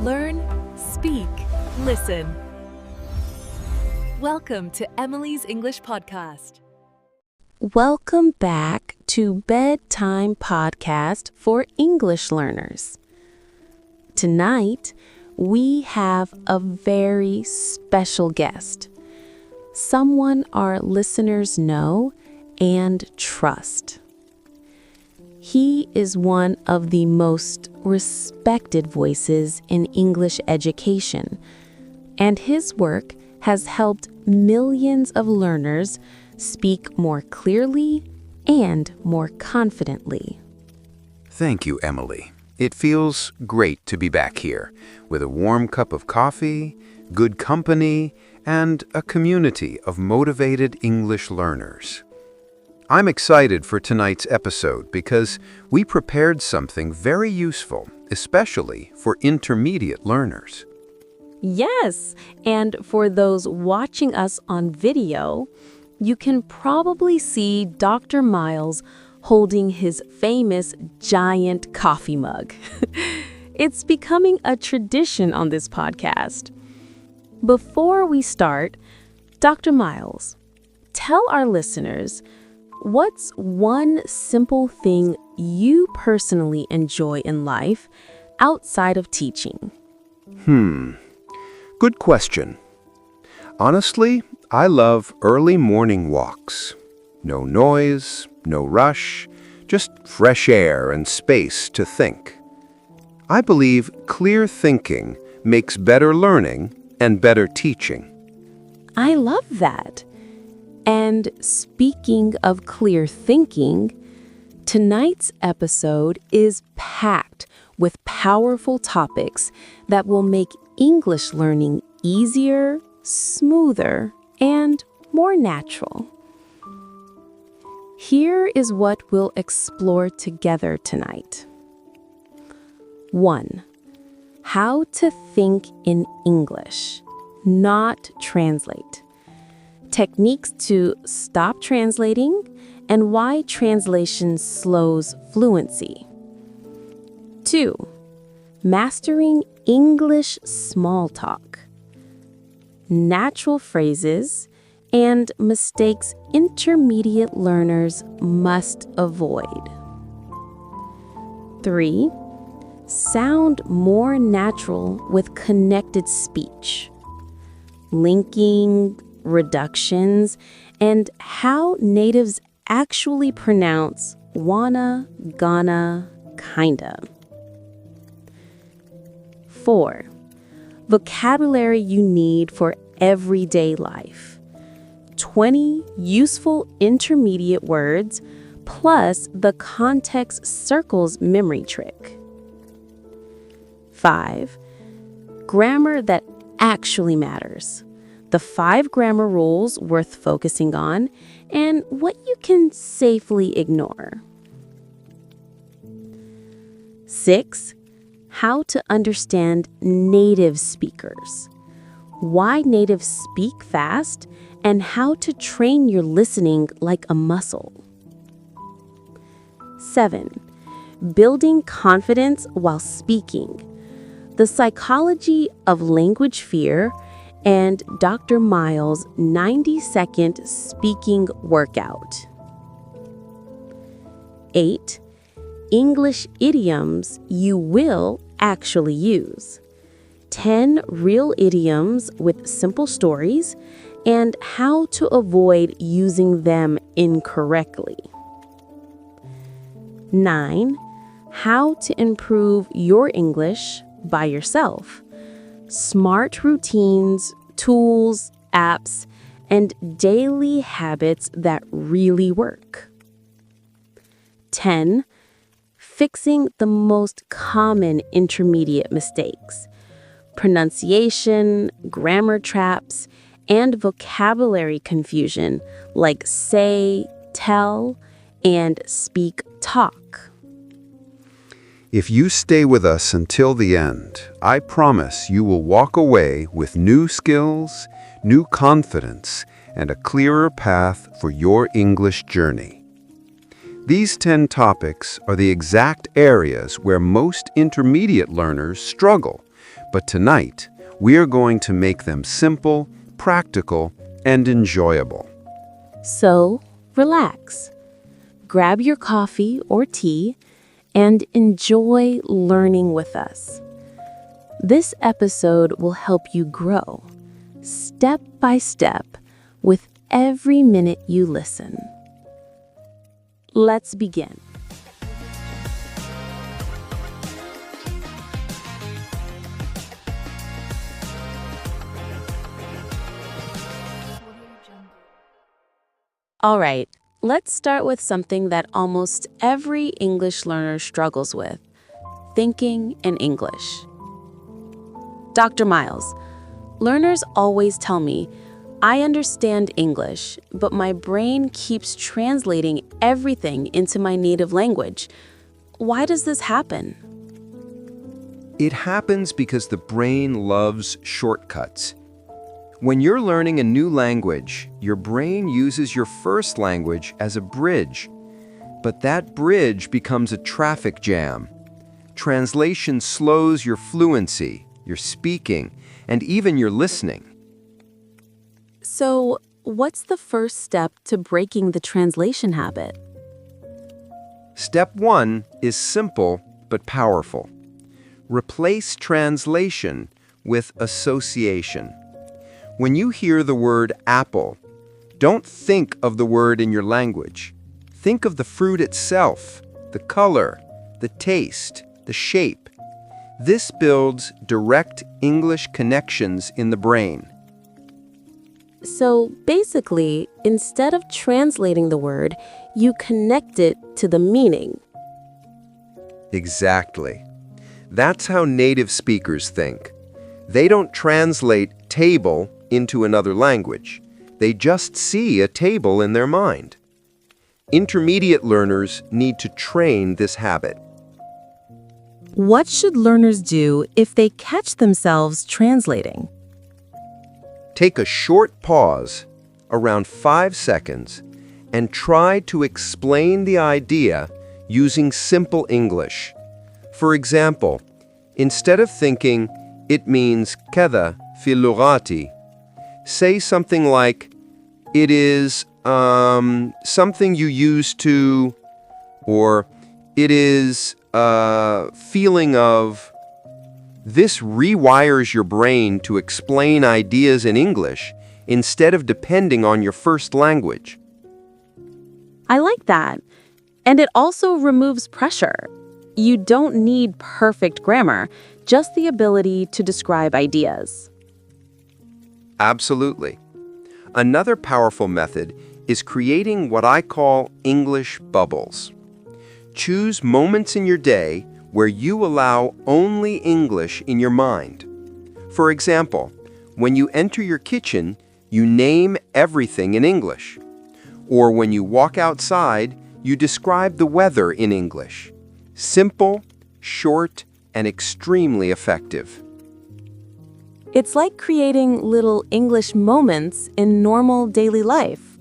Learn, speak, listen. Welcome to Emily's English Podcast. Welcome back to Bedtime Podcast for English Learners. Tonight, we have a very special guest, someone our listeners know and trust. He is one of the most respected voices in English education, and his work has helped millions of learners speak more clearly and more confidently. Thank you, Emily. It feels great to be back here with a warm cup of coffee, good company, and a community of motivated English learners. I'm excited for tonight's episode because we prepared something very useful, especially for intermediate learners. Yes, and for those watching us on video, you can probably see Dr. Miles holding his famous giant coffee mug. It's becoming a tradition on this podcast. Before we start, Dr. Miles, tell our listeners, what's one simple thing you personally enjoy in life outside of teaching? Good question. Honestly, I love early morning walks. No noise, no rush, just fresh air and space to think. I believe clear thinking makes better learning and better teaching. I love that. And speaking of clear thinking, tonight's episode is packed with powerful topics that will make English learning easier, smoother, and more natural. Here is what we'll explore together tonight. 1. How to think in English, not translate. Techniques to stop translating and why translation slows fluency. 2. Mastering English small talk. Natural phrases and mistakes intermediate learners must avoid. 3. Sound more natural with connected speech. Linking, reductions, and how natives actually pronounce wanna, gonna, kinda. 4. Vocabulary you need for everyday life. 20 useful intermediate words plus the context circles memory trick. 5. Grammar that actually matters. The 5 grammar rules worth focusing on and what you can safely ignore. 6. How to understand native speakers. Why natives speak fast and how to train your listening like a muscle. 7. Building confidence while speaking. The psychology of language fear and Dr. Miles' 90-second speaking workout. 8. English idioms you will actually use. 10 real idioms with simple stories and how to avoid using them incorrectly. 9. How to improve your English by yourself. Smart routines, tools, apps, and daily habits that really work. 10. Fixing the most common intermediate mistakes. Pronunciation, grammar traps, and vocabulary confusion like say, tell, and speak, talk. If you stay with us until the end, I promise you will walk away with new skills, new confidence, and a clearer path for your English journey. These 10 topics are the exact areas where most intermediate learners struggle, but tonight we are going to make them simple, practical, and enjoyable. So, relax. Grab your coffee or tea and enjoy learning with us. This episode will help you grow, step by step, with every minute you listen. Let's begin. All right, let's start with something that almost every English learner struggles with: thinking in English. Dr. Miles, learners always tell me, I understand English, but my brain keeps translating everything into my native language. Why does this happen? It happens because the brain loves shortcuts. When you're learning a new language, your brain uses your first language as a bridge. But that bridge becomes a traffic jam. Translation slows your fluency, your speaking, and even your listening. So, what's the first step to breaking the translation habit? Step 1 is simple but powerful. Replace translation with association. When you hear the word apple, don't think of the word in your language. Think of the fruit itself, the color, the taste, the shape. This builds direct English connections in the brain. So basically, instead of translating the word, you connect it to the meaning. Exactly. That's how native speakers think. They don't translate table into another language. They just see a table in their mind. Intermediate learners need to train this habit. What should learners do if they catch themselves translating? Take a short pause, around 5 seconds, and try to explain the idea using simple English. For example, instead of thinking, it means كذا في لغتي, say something like, it is something you use to, or it is a feeling of. This rewires your brain to explain ideas in English instead of depending on your first language. I like that. And it also removes pressure. You don't need perfect grammar, just the ability to describe ideas. Absolutely. Another powerful method is creating what I call English bubbles. Choose moments in your day where you allow only English in your mind. For example, when you enter your kitchen, you name everything in English. Or when you walk outside, you describe the weather in English. Simple, short, and extremely effective. It's like creating little English moments in normal daily life.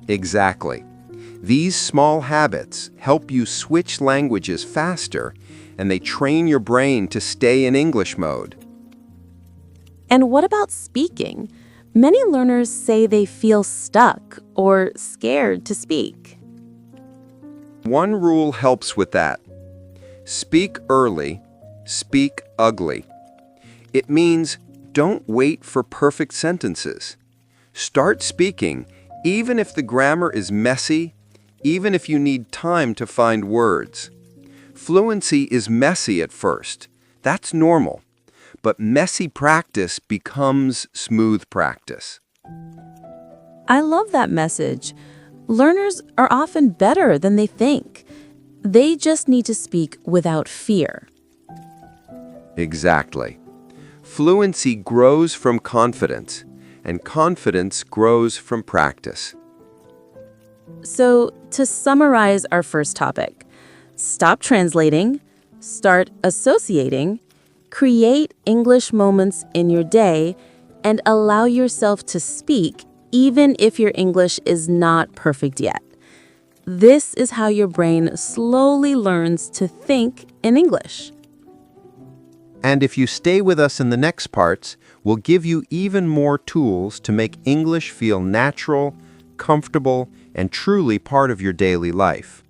Exactly. These small habits help you switch languages faster, and they train your brain to stay in English mode. And what about speaking? Many learners say they feel stuck or scared to speak. One rule helps with that. Speak early, speak ugly. It means don't wait for perfect sentences. Start speaking even if the grammar is messy, even if you need time to find words. Fluency is messy at first. That's normal. But messy practice becomes smooth practice. I love that message. Learners are often better than they think. They just need to speak without fear. Exactly. Fluency grows from confidence, and confidence grows from practice. So, to summarize our first topic, stop translating, start associating, create English moments in your day, and allow yourself to speak even if your English is not perfect yet. This is how your brain slowly learns to think in English. And if you stay with us in the next parts, we'll give you even more tools to make English feel natural, comfortable, and truly part of your daily life.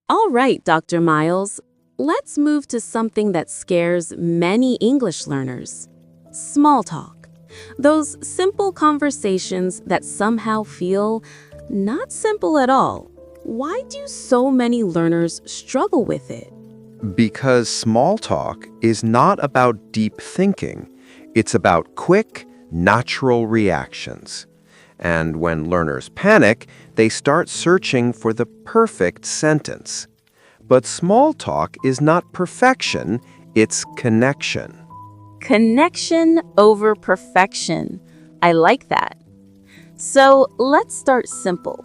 All right, Dr. Miles, let's move to something that scares many English learners. Small talk. Those simple conversations that somehow feel not simple at all. Why do so many learners struggle with it? Because small talk is not about deep thinking. It's about quick, natural reactions. And when learners panic, they start searching for the perfect sentence. But small talk is not perfection, it's connection. Connection over perfection. I like that. So let's start simple.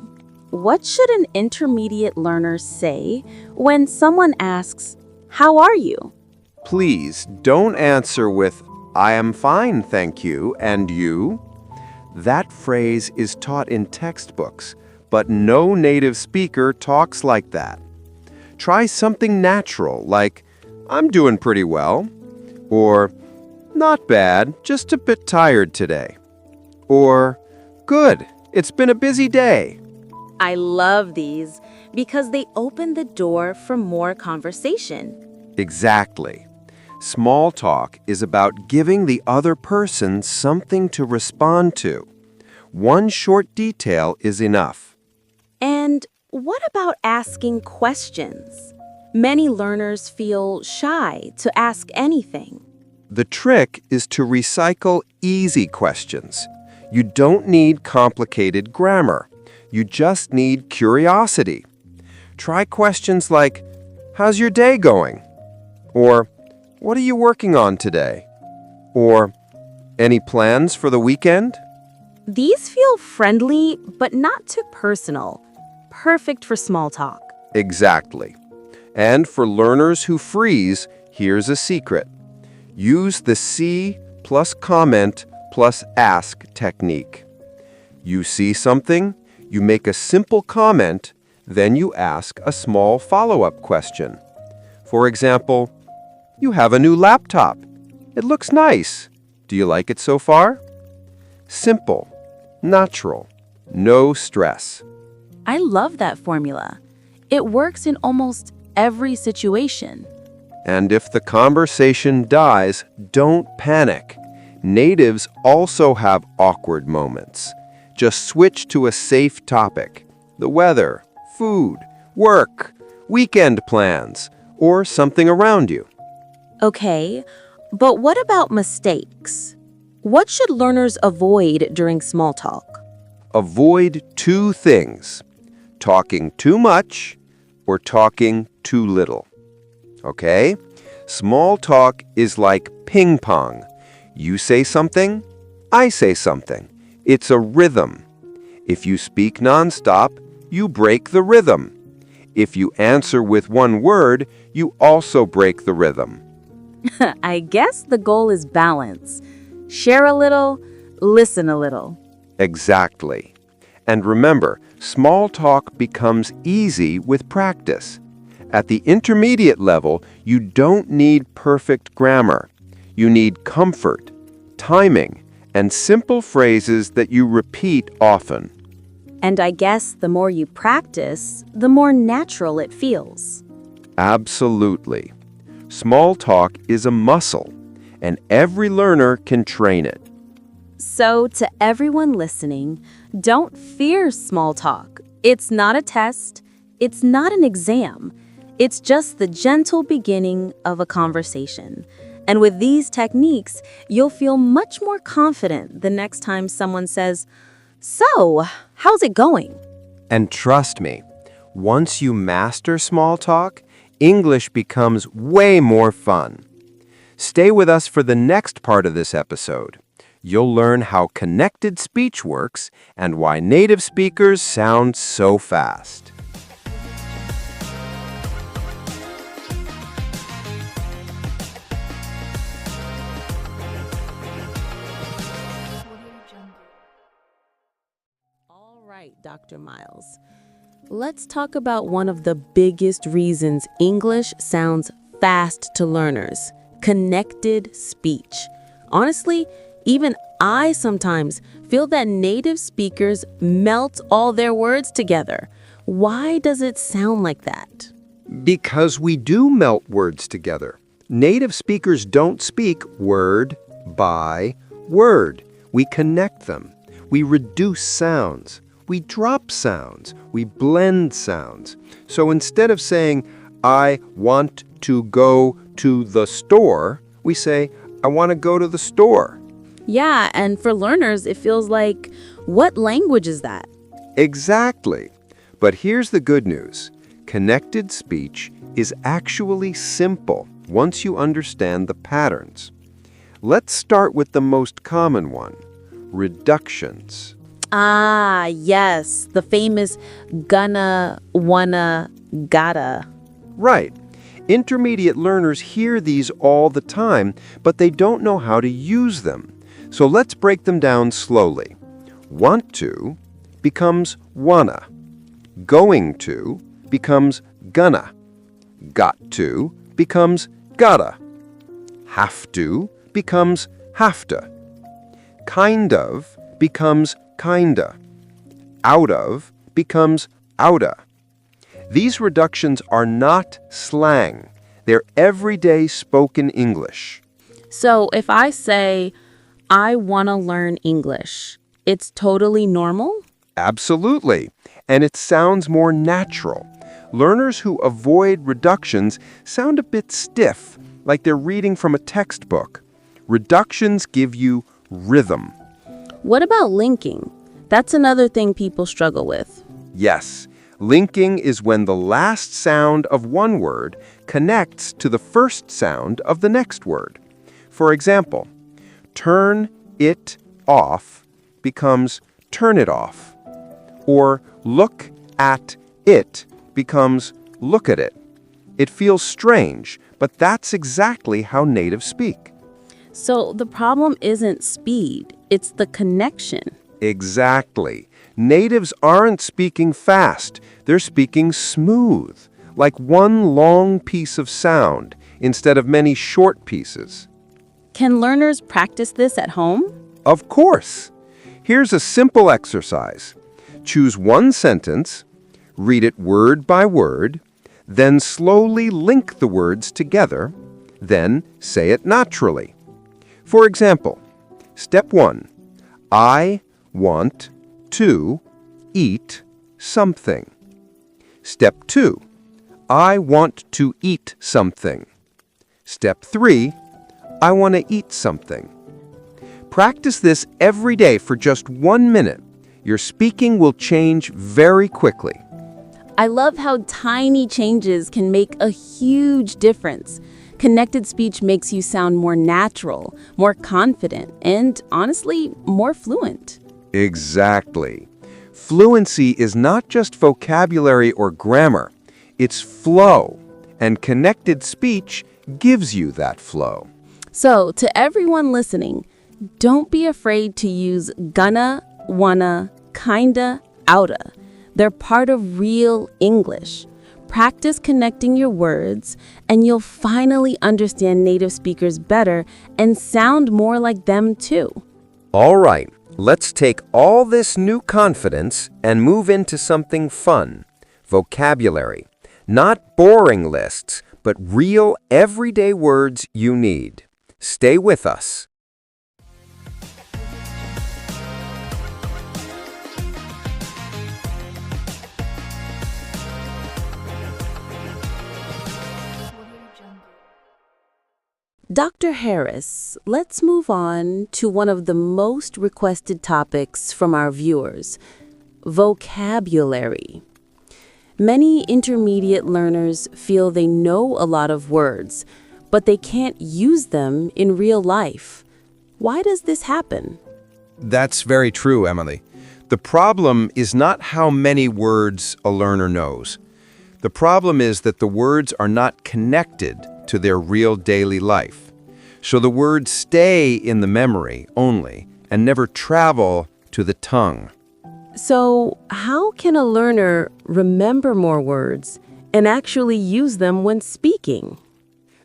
What should an intermediate learner say when someone asks, "How are you?" Please don't answer with, "I am fine, thank you, and you?" That phrase is taught in textbooks, but no native speaker talks like that. Try something natural like, "I'm doing pretty well," or "Not bad, just a bit tired today," or "Good, it's been a busy day." I love these because they open the door for more conversation. Exactly. Small talk is about giving the other person something to respond to. One short detail is enough. And what about asking questions? Many learners feel shy to ask anything. The trick is to recycle easy questions. You don't need complicated grammar. You just need curiosity. Try questions like, "How's your day going?" Or, "What are you working on today?" Or, "Any plans for the weekend?" These feel friendly, but not too personal. Perfect for small talk. Exactly. And for learners who freeze, here's a secret. Use the see plus comment plus ask technique. You see something, you make a simple comment, then you ask a small follow-up question. For example, "You have a new laptop. It looks nice. Do you like it so far?" Simple, natural, no stress. I love that formula. It works in almost every situation. And if the conversation dies, don't panic. Natives also have awkward moments. Just switch to a safe topic. The weather, food, work, weekend plans, or something around you. Okay, but what about mistakes? What should learners avoid during small talk? Avoid two things: talking too much or talking too little. Okay? Small talk is like ping pong. You say something, I say something. It's a rhythm. If you speak nonstop, you break the rhythm. If you answer with one word, you also break the rhythm. I guess the goal is balance. Share a little, listen a little. Exactly. And remember, small talk becomes easy with practice. At the intermediate level, you don't need perfect grammar. You need comfort, timing, and simple phrases that you repeat often. And I guess the more you practice, the more natural it feels. Absolutely. Small talk is a muscle, and every learner can train it. So, to everyone listening, don't fear small talk. It's not a test, it's not an exam. It's just the gentle beginning of a conversation. And with these techniques, you'll feel much more confident the next time someone says, "So, how's it going?" And trust me, once you master small talk, English becomes way more fun. Stay with us for the next part of this episode. You'll learn how connected speech works and why native speakers sound so fast. right, Dr. Miles. Let's talk about one of the biggest reasons English sounds fast to learners: connected speech. Honestly, even I sometimes feel that native speakers melt all their words together. Why does it sound like that? Because we do melt words together. Native speakers don't speak word by word. We connect them. We reduce sounds. We drop sounds. We blend sounds. So instead of saying, I want to go to the store, we say, I want to go to the store. Yeah, and for learners, it feels like, what language is that? Exactly. But here's the good news. Connected speech is actually simple once you understand the patterns. Let's start with the most common one, reductions. Ah, yes, the famous gonna, wanna, gotta. Right. Intermediate learners hear these all the time, but they don't know how to use them. So let's break them down slowly. Want to becomes wanna. Going to becomes gonna. Got to becomes gotta. Have to becomes have to. Kind of becomes kinda. Out of becomes oughta. These reductions are not slang. They're everyday spoken English. So if I say, I want to learn English, it's totally normal? Absolutely. And it sounds more natural. Learners who avoid reductions sound a bit stiff, like they're reading from a textbook. Reductions give you rhythm. What about linking? That's another thing people struggle with. Yes, linking is when the last sound of one word connects to the first sound of the next word. For example, turn it off becomes turn it off. Or look at it becomes look at it. It feels strange, but that's exactly how natives speak. So the problem isn't speed, it's the connection. Exactly. Natives aren't speaking fast. They're speaking smooth, like one long piece of sound instead of many short pieces. Can learners practice this at home? Of course. Here's a simple exercise. Choose one sentence, read it word by word, then slowly link the words together, then say it naturally. For example, step 1, I want to eat something. Step 2, I want to eat something. Step 3, I want to eat something. Practice this every day for just 1 minute. Your speaking will change very quickly. I love how tiny changes can make a huge difference. Connected speech makes you sound more natural, more confident, and honestly, more fluent. Exactly. Fluency is not just vocabulary or grammar. It's flow, and connected speech gives you that flow. So, to everyone listening, don't be afraid to use gonna, wanna, kinda, oughta. They're part of real English. Practice connecting your words, and you'll finally understand native speakers better and sound more like them too. All right, let's take all this new confidence and move into something fun. Vocabulary. Not boring lists, but real everyday words you need. Stay with us. Dr. Harris, let's move on to one of the most requested topics from our viewers, vocabulary. Many intermediate learners feel they know a lot of words, but they can't use them in real life. Why does this happen? That's very true, Emily. The problem is not how many words a learner knows. The problem is that the words are not connected to their real daily life. So the words stay in the memory only and never travel to the tongue. So, how can a learner remember more words and actually use them when speaking?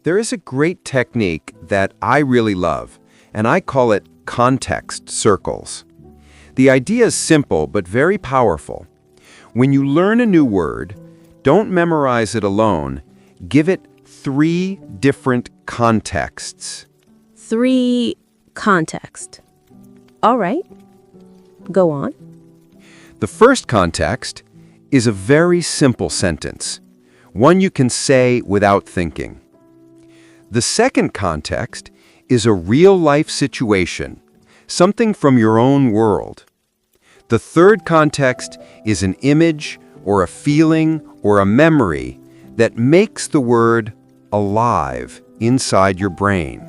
There is a great technique that I really love, and I call it context circles. The idea is simple but very powerful. When you learn a new word, don't memorize it alone. Give it 3 different contexts. 3 context. All right. Go on. The first context is a very simple sentence, one you can say without thinking. The second context is a real-life situation, something from your own world. The third context is an image or a feeling or a memory that makes the word alive inside your brain.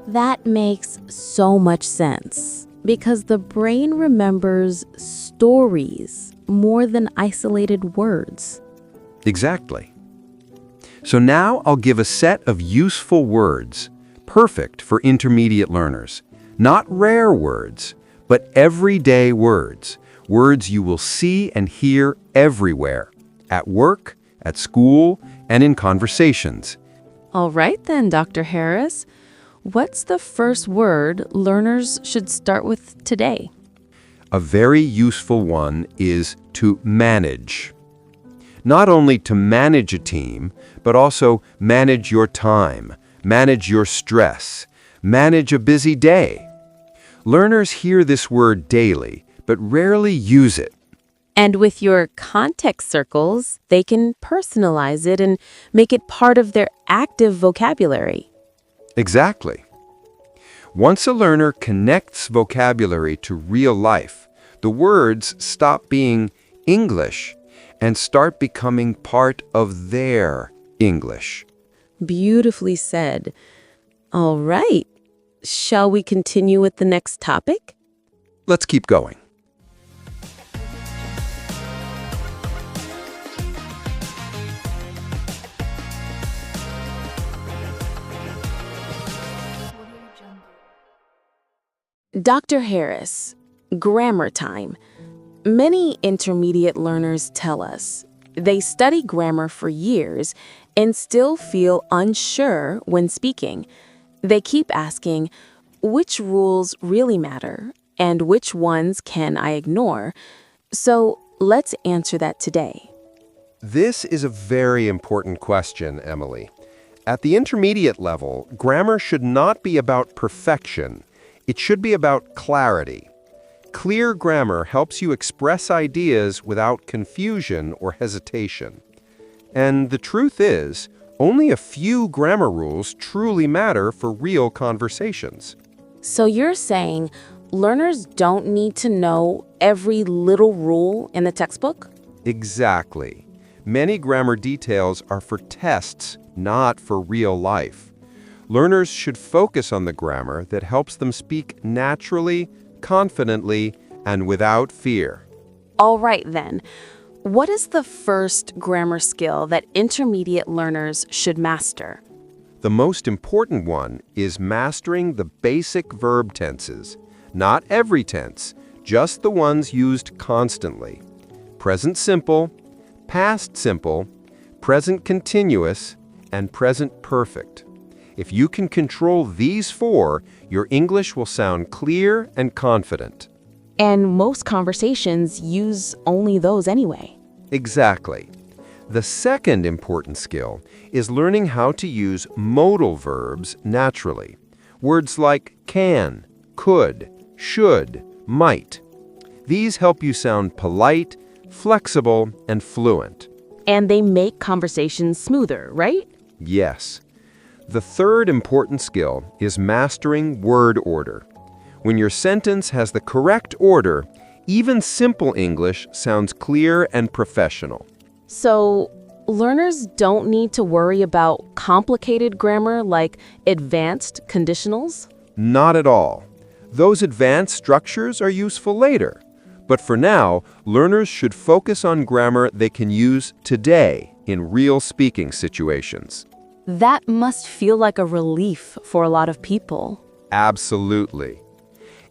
That makes so much sense because the brain remembers stories more than isolated words. Exactly. So now I'll give a set of useful words, perfect for intermediate learners. Not rare words, but everyday words. Words you will see and hear everywhere, at work, at school, and in conversations. All right then, Dr. Harris. What's the first word learners should start with today? A very useful one is to manage. Not only to manage a team, but also manage your time, manage your stress, manage a busy day. Learners hear this word daily, but rarely use it. And with your context circles, they can personalize it and make it part of their active vocabulary. Exactly. Once a learner connects vocabulary to real life, the words stop being English and start becoming part of their English. Beautifully said. All right. Shall we continue with the next topic? Let's keep going. Dr. Harris, grammar time. Many intermediate learners tell us they study grammar for years and still feel unsure when speaking. They keep asking, which rules really matter and which ones can I ignore? So let's answer that today. This is a very important question, Emily. At the intermediate level, grammar should not be about perfection. It should be about clarity. Clear grammar helps you express ideas without confusion or hesitation. And the truth is, only a few grammar rules truly matter for real conversations. So you're saying learners don't need to know every little rule in the textbook? Exactly. Many grammar details are for tests, not for real life. Learners should focus on the grammar that helps them speak naturally, confidently, and without fear. All right then. What is the first grammar skill that intermediate learners should master? The most important one is mastering the basic verb tenses. Not every tense, just the ones used constantly. Present simple, past simple, present continuous, and present perfect. If you can control these 4, your English will sound clear and confident. And most conversations use only those anyway. Exactly. The second important skill is learning how to use modal verbs naturally. Words like can, could, should, might. These help you sound polite, flexible, and fluent. And they make conversations smoother, right? Yes. The third important skill is mastering word order. When your sentence has the correct order, even simple English sounds clear and professional. So, learners don't need to worry about complicated grammar like advanced conditionals? Not at all. Those advanced structures are useful later. But for now, learners should focus on grammar they can use today in real speaking situations. That must feel like a relief for a lot of people. Absolutely.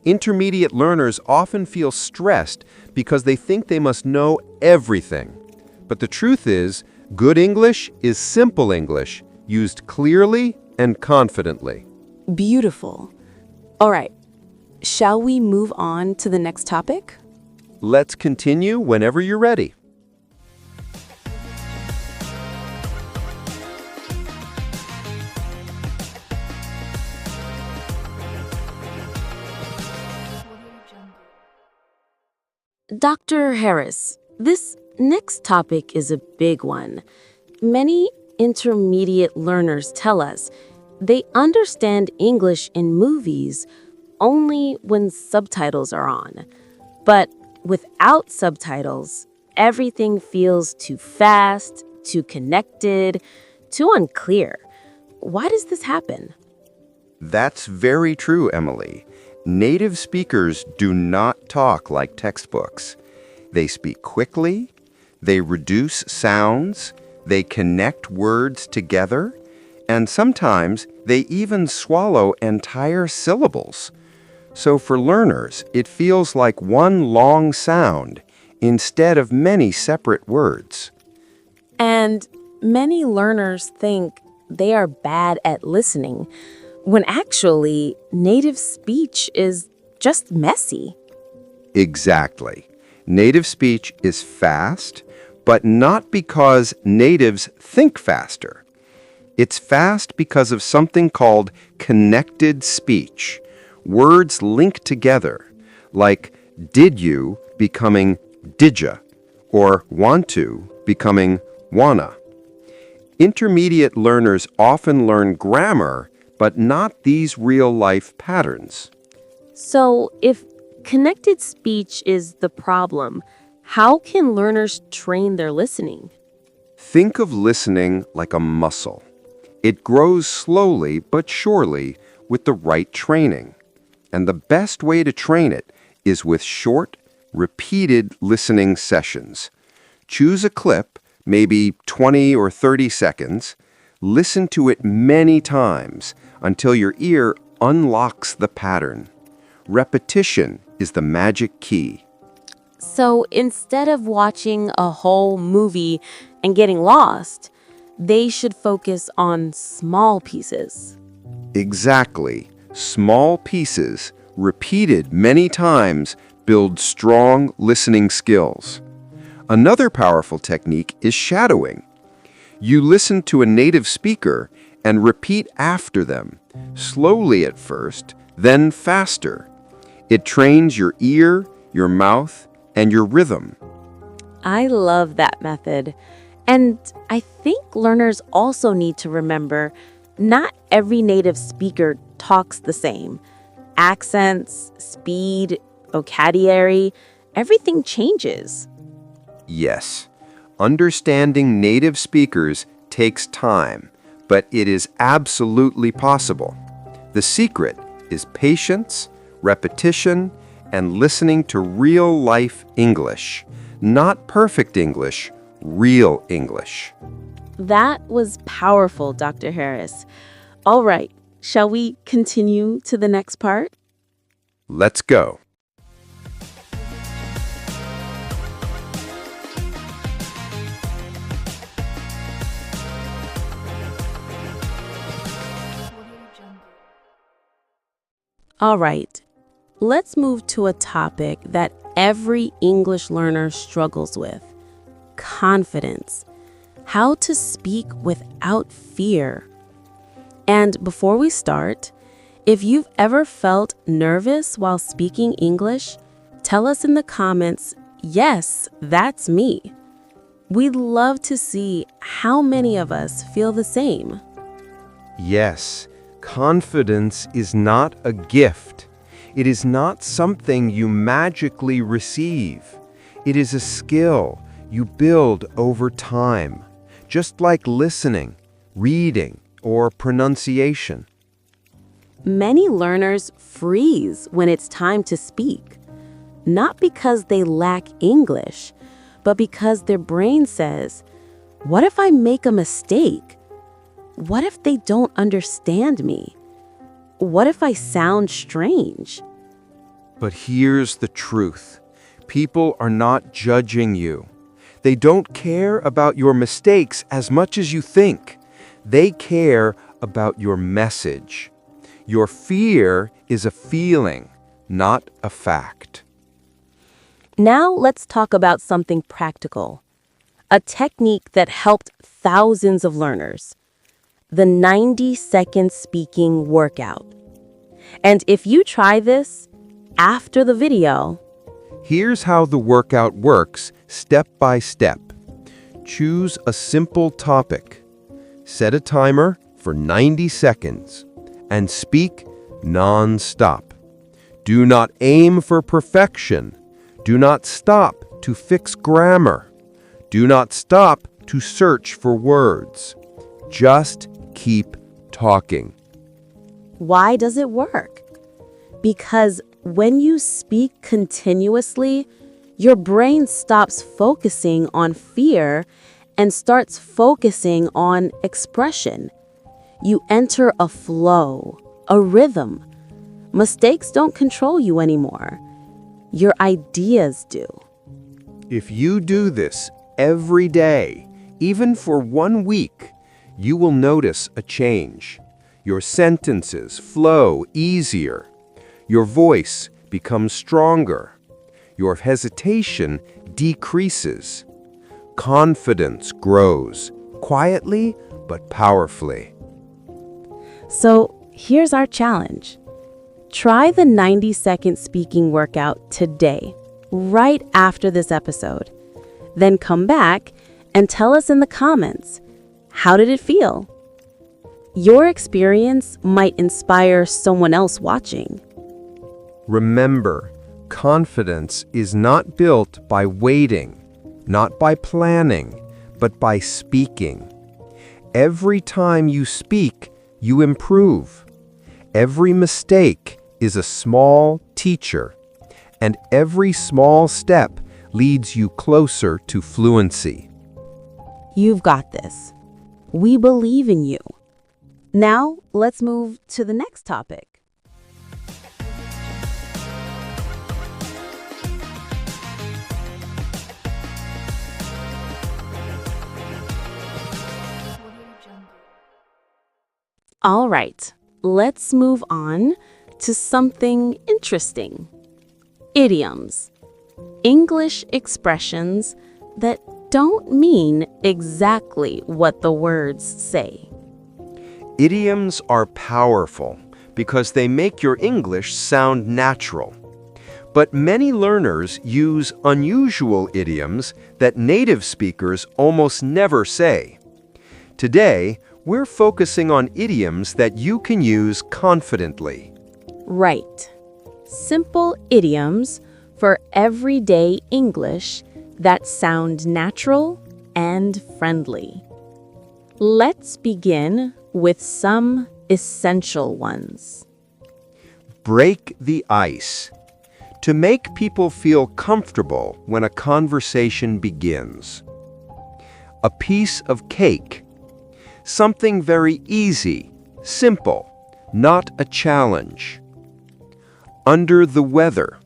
Intermediate learners often feel stressed because they think they must know everything. But the truth is, good English is simple English, used clearly and confidently. Beautiful. All right. Shall we move on to the next topic? Let's continue whenever you're ready. Dr. Harris, this next topic is a big one. Many intermediate learners tell us they understand English in movies only when subtitles are on. But without subtitles, everything feels too fast, too connected, too unclear. Why does this happen? That's very true, Emily. Native speakers do not talk like textbooks. They speak quickly, they reduce sounds, they connect words together, and sometimes they even swallow entire syllables. So for learners, it feels like one long sound instead of many separate words. And many learners think they are bad at listening, when actually native speech is just messy. Exactly. Native speech is fast, but not because natives think faster. It's fast because of something called connected speech. Words link together, like did you becoming didja, or want to becoming wanna. Intermediate learners often learn grammar, but not these real-life patterns. So if connected speech is the problem, how can learners train their listening? Think of listening like a muscle. It grows slowly but surely with the right training. And the best way to train it is with short, repeated listening sessions. Choose a clip, maybe 20 or 30 seconds. Listen to it many times until your ear unlocks the pattern. Repetition is the magic key. So instead of watching a whole movie and getting lost, they should focus on small pieces. Exactly. Small pieces, repeated many times, build strong listening skills. Another powerful technique is shadowing. You listen to a native speaker and repeat after them, slowly at first, then faster. It trains your ear, your mouth, and your rhythm. I love that method. And I think learners also need to remember not every native speaker talks the same. Accents, speed, vocabulary, everything changes. Yes, understanding native speakers takes time, but it is absolutely possible. The secret is patience, repetition, and listening to real-life English. Not perfect English, real English. That was powerful, Dr. Harris. All right, shall we continue to the next part? Let's go. All right, let's move to a topic that every English learner struggles with: confidence. How to speak without fear. And before we start, if you've ever felt nervous while speaking English, tell us in the comments, yes, that's me. We'd love to see how many of us feel the same. Yes, confidence is not a gift. It is not something you magically receive. It is a skill you build over time, just like listening, reading, or pronunciation. Many learners freeze when it's time to speak, not because they lack English, but because their brain says, what if I make a mistake? What if they don't understand me? What if I sound strange? But here's the truth. People are not judging you. They don't care about your mistakes as much as you think. They care about your message. Your fear is a feeling, not a fact. Now let's talk about something practical. A technique that helped thousands of learners. The 90-second speaking workout. And if you try this after the video, Here's how the workout works, step by step. Choose a simple topic. Set a timer for 90 seconds and speak non-stop. Do not aim for perfection. Do not stop to fix grammar. Do not stop to search for words. Just keep talking. why does it work? Because when you speak continuously, your brain stops focusing on fear and starts focusing on expression. You enter a flow, a rhythm. Mistakes don't control you anymore. Your ideas do. If you do this every day, even for 1 week, you will notice a change. Your sentences flow easier. Your voice becomes stronger. Your hesitation decreases. Confidence grows, quietly but powerfully. So here's our challenge. Try the 90-second speaking workout today, right after this episode. Then come back and tell us in the comments, how did it feel? Your experience might inspire someone else watching. Remember, confidence is not built by waiting, not by planning, but by speaking. Every time you speak, you improve. Every mistake is a small teacher, and every small step leads you closer to fluency. You've got this. We believe in you. Now, let's move to the next topic. All right, let's move on to something interesting. Idioms. English expressions that don't mean exactly what the words say. Idioms are powerful because they make your English sound natural. But many learners use unusual idioms that native speakers almost never say. Today, we're focusing on idioms that you can use confidently. Right. Simple idioms for everyday English that sound natural and friendly. Let's begin with some essential ones. Break the ice. To make people feel comfortable when a conversation begins. A piece of cake. Something very easy, simple, not a challenge. Under the weather.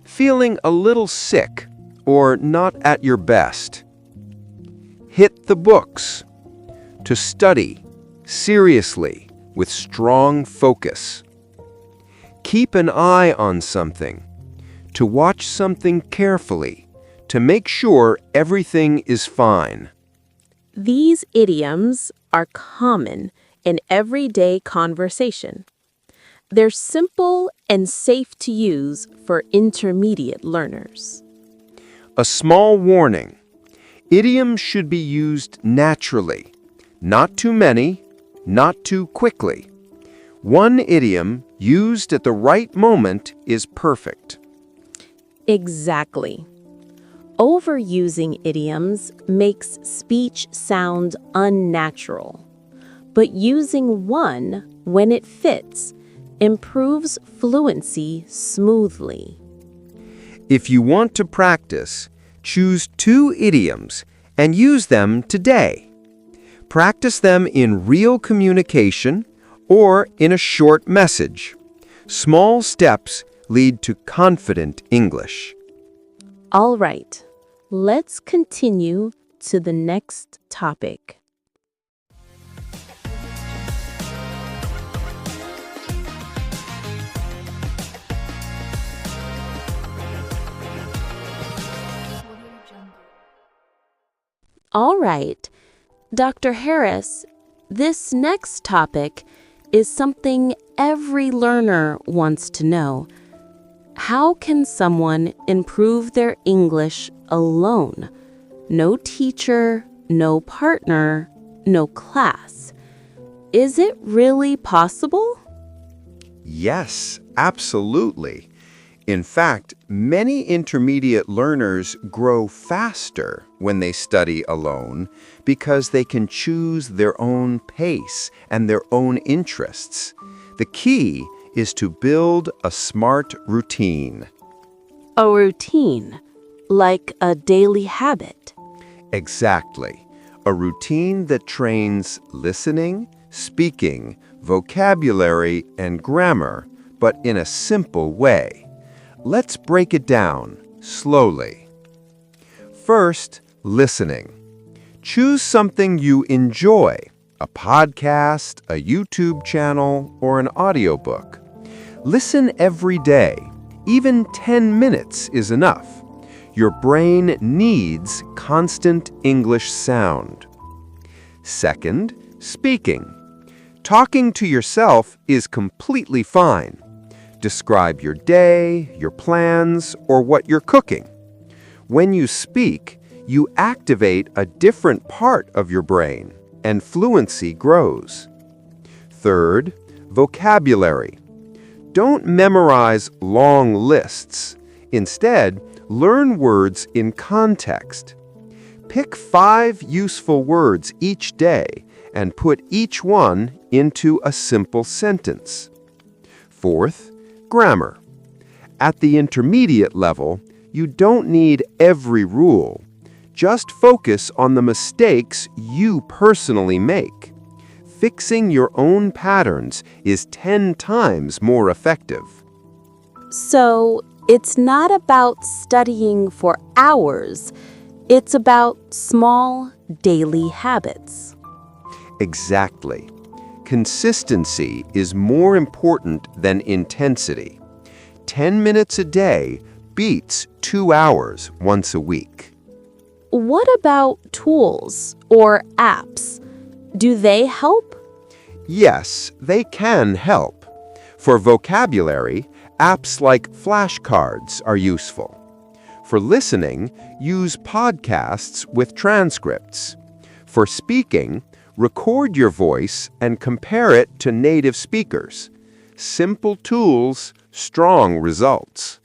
Feeling a little sick or not at your best. Hit the books. To study, seriously, with strong focus. Keep an eye on something. To watch something carefully, to make sure everything is fine. These idioms are common in everyday conversation. They're simple and safe to use for intermediate learners. A small warning. Idioms should be used naturally. Not too many, not too quickly. One idiom used at the right moment is perfect. Exactly. Overusing idioms makes speech sound unnatural, but using one when it fits improves fluency smoothly. If you want to practice, choose 2 idioms and use them today. Practice them in real communication or in a short message. Small steps lead to confident English. All right, let's continue to the next topic. All right, Dr. Harris, this next topic is something every learner wants to know. How can someone improve their English alone? No teacher, no partner, no class. Is it really possible? Yes, absolutely. In fact, many intermediate learners grow faster when they study alone because they can choose their own pace and their own interests. The key is to build a smart routine. A routine, like a daily habit. Exactly. A routine that trains listening, speaking, vocabulary, and grammar, but in a simple way. Let's break it down slowly. First, listening. Choose something you enjoy, a podcast, a YouTube channel, or an audiobook. Listen every day. Even 10 minutes is enough. Your brain needs constant English sound. Second, speaking. Talking to yourself is completely fine. Describe your day, your plans, or what you're cooking. When you speak, you activate a different part of your brain, and fluency grows. Third, vocabulary. Don't memorize long lists. Instead, learn words in context. Pick 5 useful words each day and put each one into a simple sentence. Fourth, grammar. At the intermediate level, you don't need every rule. Just focus on the mistakes you personally make. Fixing your own patterns is 10 times more effective. So, it's not about studying for hours. It's about small, daily habits. Exactly. Consistency is more important than intensity. 10 minutes a day beats 2 hours once a week. What about tools or apps? Do they help? Yes, they can help. For vocabulary, apps like flashcards are useful. For listening, use podcasts with transcripts. For speaking, record your voice and compare it to native speakers. Simple tools, strong results.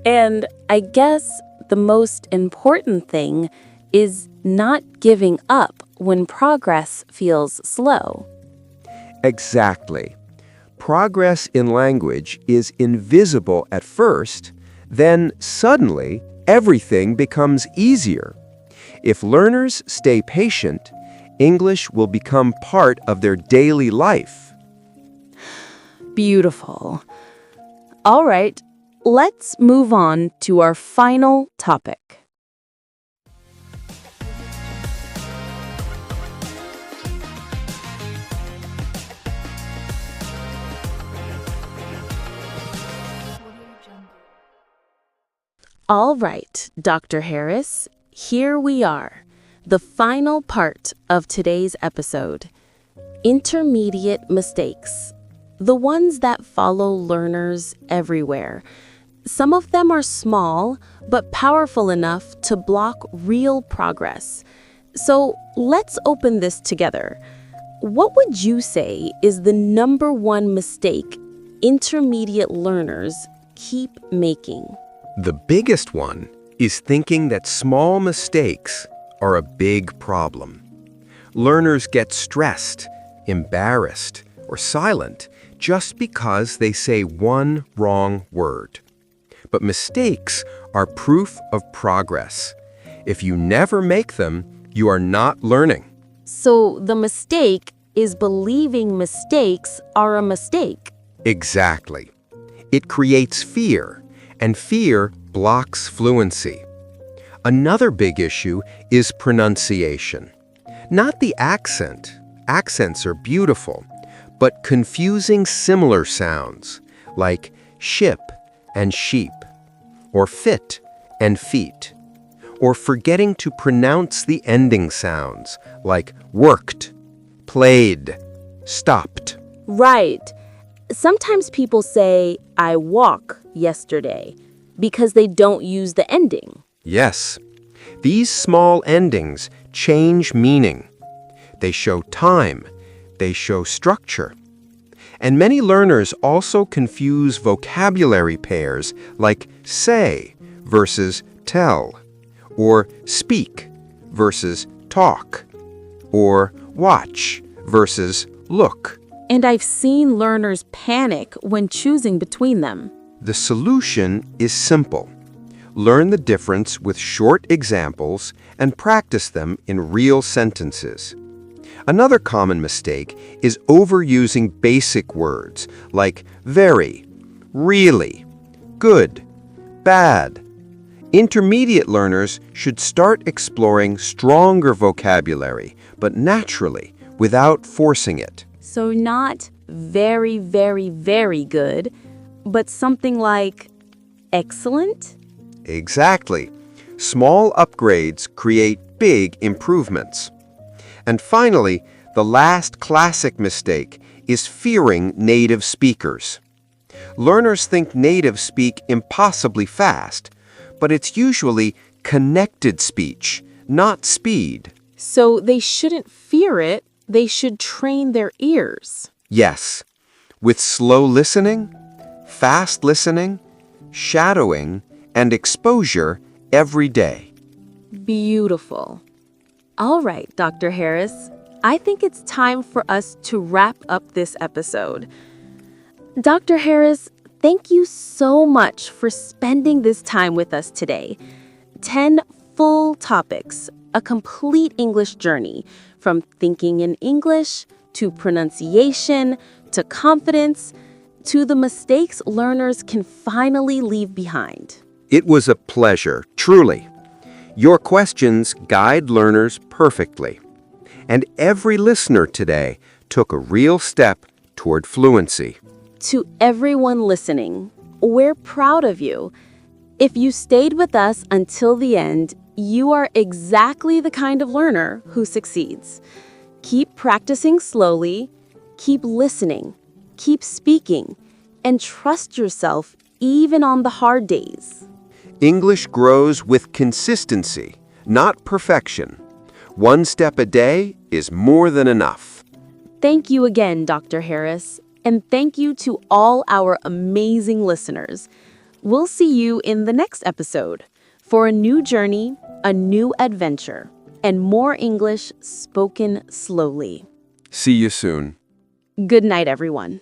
And I guess the most important thing is not giving up when progress feels slow. Exactly. Progress in language is invisible at first, then suddenly everything becomes easier. If learners stay patient, English will become part of their daily life. Beautiful. All right, let's move on to our final topic. All right, Dr. Harris, here we are, the final part of today's episode. Intermediate mistakes, the ones that follow learners everywhere. Some of them are small, but powerful enough to block real progress. So let's open this together. What would you say is the number one mistake intermediate learners keep making? The biggest one is thinking that small mistakes are a big problem. Learners get stressed, embarrassed, or silent just because they say one wrong word. But mistakes are proof of progress. If you never make them, you are not learning. So the mistake is believing mistakes are a mistake. Exactly. It creates fear, and fear blocks fluency. Another big issue is pronunciation. Not the accent. Accents are beautiful, but confusing similar sounds, like ship and sheep, or fit and feet, or forgetting to pronounce the ending sounds, like worked, played, stopped. Right. Sometimes people say, I walk yesterday, because they don't use the ending. Yes, these small endings change meaning. They show time, they show structure. And many learners also confuse vocabulary pairs like say versus tell, or speak versus talk, or watch versus look. And I've seen learners panic when choosing between them. The solution is simple. Learn the difference with short examples and practice them in real sentences. Another common mistake is overusing basic words like very, really, good, bad. Intermediate learners should start exploring stronger vocabulary, but naturally, without forcing it. So not very, very, very good, but something like excellent? Exactly. Small upgrades create big improvements. And finally, the last classic mistake is fearing native speakers. Learners think natives speak impossibly fast, but it's usually connected speech, not speed. So they shouldn't fear it, they should train their ears. Yes, with slow listening, fast listening, shadowing, and exposure every day. Beautiful. All right, Dr. Harris, I think it's time for us to wrap up this episode. Dr. Harris, thank you so much for spending this time with us today. 10 full topics, a complete English journey, from thinking in English to pronunciation to confidence to the mistakes learners can finally leave behind. It was a pleasure, truly. Your questions guide learners perfectly. And every listener today took a real step toward fluency. To everyone listening, we're proud of you. If you stayed with us until the end, you are exactly the kind of learner who succeeds. Keep practicing slowly, keep listening, keep speaking, and trust yourself even on the hard days. English grows with consistency, not perfection. One step a day is more than enough. Thank you again, Dr. Harris, and thank you to all our amazing listeners. We'll see you in the next episode for a new journey, a new adventure, and more English spoken slowly. See you soon. Good night, everyone.